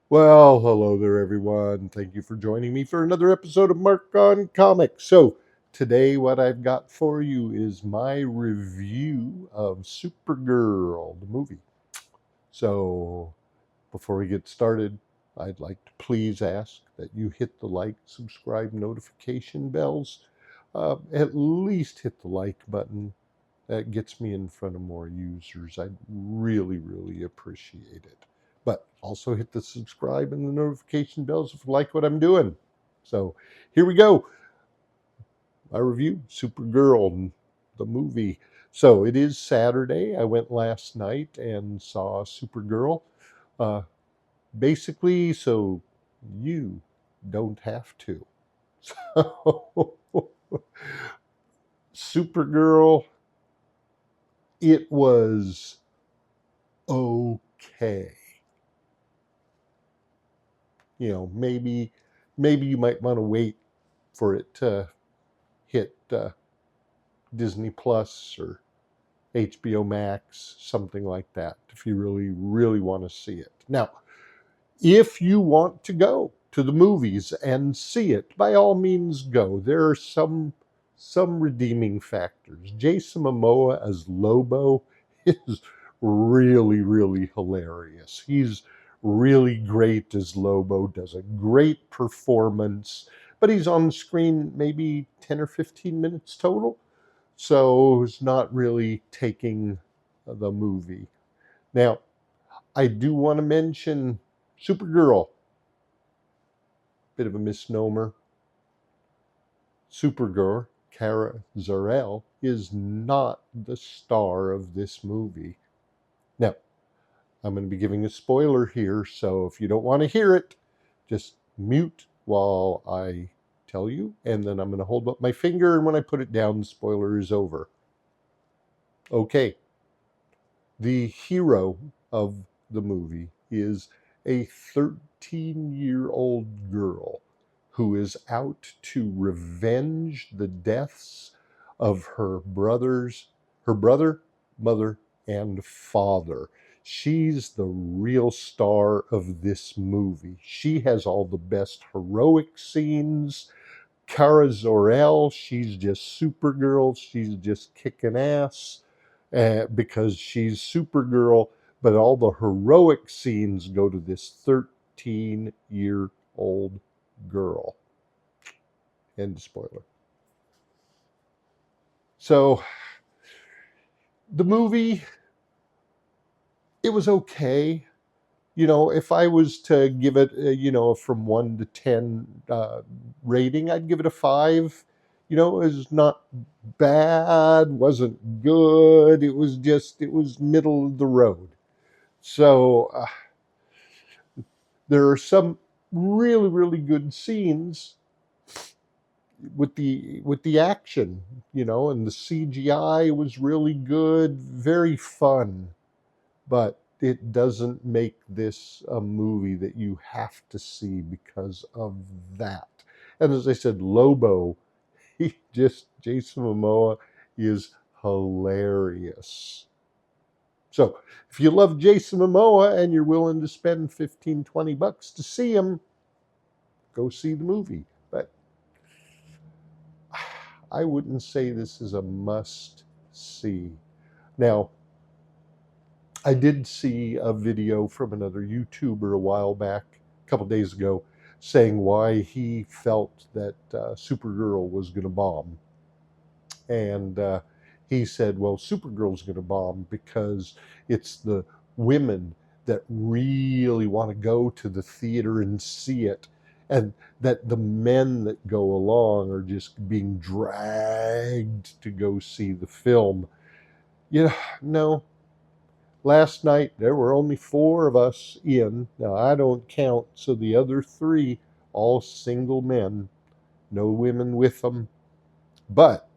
Well, hello there, everyone. Thank you for joining me for another episode of Mark on Comics. So, today, what I've got for you is my review of Supergirl, the movie. So, before we get started, I'd like to please ask that you hit the like, subscribe, notification bells. At least hit the like button. That gets me in front of more users. I'd really, really appreciate it. But also hit the subscribe and the notification bells if you like what I'm doing. So here we go. I review Supergirl, the movie. So it is Saturday. I went last night and saw Supergirl. Uh, Basically, so you don't have to. So, Supergirl, it was okay. Maybe you might want to wait for it to hit Disney Plus or HBO Max, something like that, if you really, really want to see it. Now, if you want to go to the movies and see it, by all means go. There are some redeeming factors. Jason Momoa as Lobo is really, really hilarious. He's really great as Lobo, does a great performance, but he's on screen maybe 10 or 15 minutes total, so it's not really taking the movie. Now, I do want to mention Supergirl, bit of a misnomer. Supergirl, Kara Zor-El, is not the star of this movie. Now, I'm going to be giving a spoiler here, so if you don't want to hear it, just mute while I tell you, and then I'm going to hold up my finger, and when I put it down, the spoiler is over. Okay, the hero of the movie is a 13-year-old girl who is out to revenge the deaths of her brother, mother, and father. She's the real star of this movie. She has all the best heroic scenes. Kara Zor-El, she's just Supergirl. She's just kicking ass because she's Supergirl, but all the heroic scenes go to this 13-year-old girl. End spoiler. So the movie, it was okay. If I was to give it, from 1 to 10 rating, I'd give it a 5. It was not bad, wasn't good. It was middle of the road. So there are some really, really good scenes with the action, and the CGI was really good, very fun, but it doesn't make this a movie that you have to see because of that. And as I said, Lobo, Jason Momoa is hilarious. So if you love Jason Momoa and you're willing to spend 15, $20 to see him, go see the movie. But I wouldn't say this is a must see. Now, I did see a video from another YouTuber a while back, a couple days ago, saying why he felt that Supergirl was going to bomb. And he said, well, Supergirl's going to bomb because it's the women that really want to go to the theater and see it, and that the men that go along are just being dragged to go see the film. No. Last night there were only 4 of us in. Now I don't count, so the other 3, all single men, no women with them, but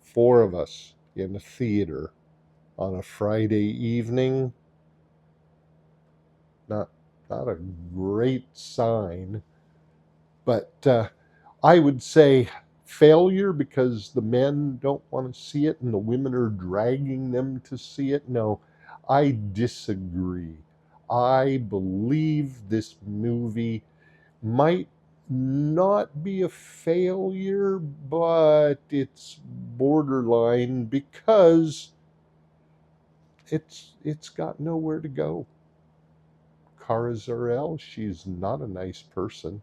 4 of us in a theater on a Friday evening. Not not a great sign, but I would say failure because the men don't want to see it and the women are dragging them to see it. No, I disagree. I believe this movie might not be a failure, but it's borderline because it's got nowhere to go. Kara Zor-El, she's not a nice person.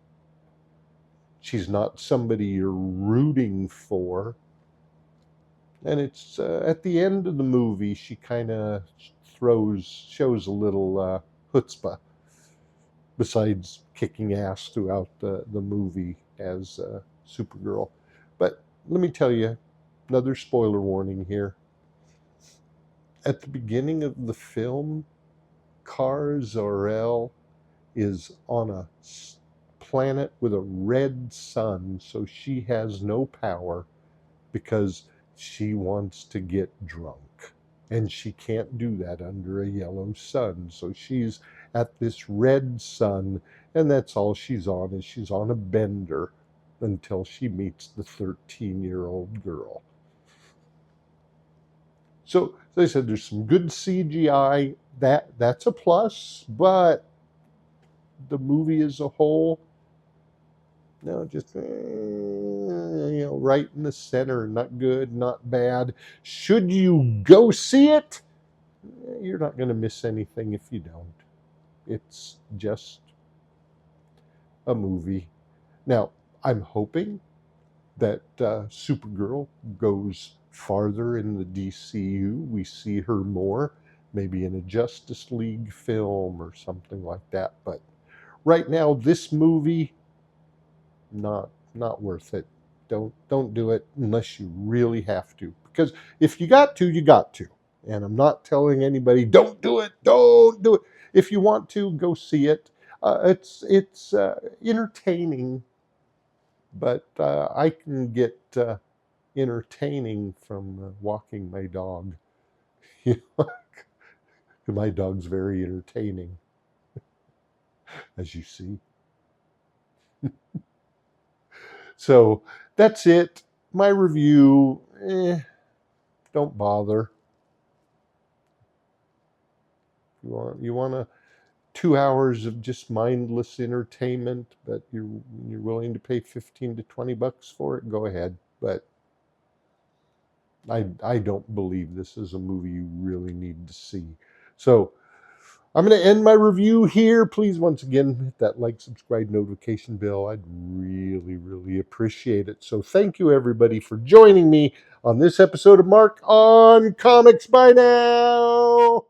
She's not somebody you're rooting for. And it's at the end of the movie, she kind of shows a little chutzpah, besides kicking ass throughout the movie as Supergirl. But let me tell you, another spoiler warning here. At the beginning of the film, Kara Zor-El is on a planet with a red sun, so she has no power because she wants to get drunk. And she can't do that under a yellow sun. So she's at this red sun, and that's all she's on, is she's on a bender until she meets the 13-year-old girl. So as I said, there's some good CGI. That's a plus, but the movie as a whole, no, just right in the center. Not good, not bad. Should you go see it? You're not going to miss anything if you don't. It's just a movie. Now, I'm hoping that Supergirl goes farther in the DCU. We see her more, maybe in a Justice League film or something like that. But right now, this movie, not worth it. Don't do it unless you really have to. Because if you got to, you got to. And I'm not telling anybody, don't do it, don't do it. If you want to, go see it. It's entertaining, but I can get entertaining from walking my dog. My dog's very entertaining, as you see. So that's it. My review, don't bother. You want a 2 hours of just mindless entertainment, but you're willing to pay 15 to $20 for it, go ahead. But I don't believe this is a movie you really need to see. So I'm going to end my review here. Please, once again, hit that like, subscribe, notification bell. I'd really, really appreciate it. So thank you, everybody, for joining me on this episode of Mark on Comics. Bye now.